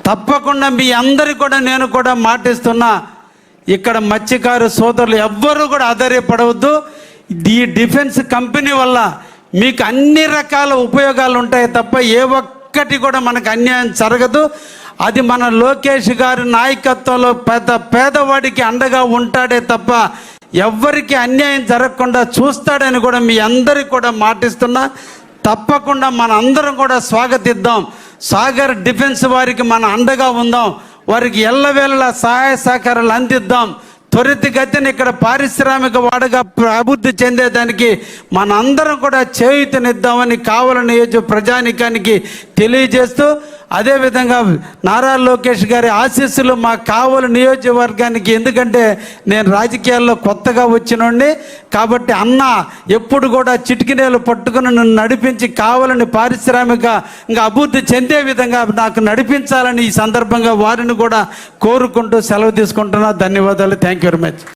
తప్పకుండా మీ అందరికీ కూడా నేను కూడా మాటిస్తున్నా, ఇక్కడ మత్స్యకారు సోదరులు ఎవ్వరూ కూడా ఆధారపడవద్దు. ఈ డిఫెన్స్ కంపెనీ వల్ల మీకు అన్ని రకాల ఉపయోగాలు ఉంటాయి తప్ప ఏ ఒక్కటి కూడా మనకు అన్యాయం జరగదు. అది మన లోకేష్ గారి నాయకత్వంలో పేదవాడికి అండగా ఉంటాడే తప్ప ఎవ్వరికి అన్యాయం జరగకుండా చూస్తాడని కూడా మీ అందరికీ కూడా మాటిస్తున్నా. తప్పకుండా మన అందరం కూడా స్వాగతిద్దాం. సాగర్ డిఫెన్స్ వారికి మన అండగా ఉందాం, వారికి ఎల్లవేళలా సహాయ సహకారాలు అందిద్దాం. త్వరితగతిన ఇక్కడ పారిశ్రామిక వాడగా అభివృద్ధి చెందేదానికి మన అందరం కూడా చేయూతనిద్దామని కావలి నియోజక ప్రజానికానికి తెలియజేస్తూ, అదేవిధంగా నారా లోకేష్ గారి ఆశీస్సులు మా కావలి నియోజకవర్గానికి, ఎందుకంటే నేను రాజకీయాల్లో కొత్తగా వచ్చినండి కాబట్టి అన్న ఎప్పుడు కూడా చిటికినేలు పట్టుకుని నన్ను నడిపించి కావాలని పారిశ్రామిక ఇంకా అభివృద్ధి చెందే విధంగా నాకు నడిపించాలని ఈ సందర్భంగా వారిని కూడా కోరుకుంటూ సెలవు తీసుకుంటున్నా. ధన్యవాదాలు. Thank you very much.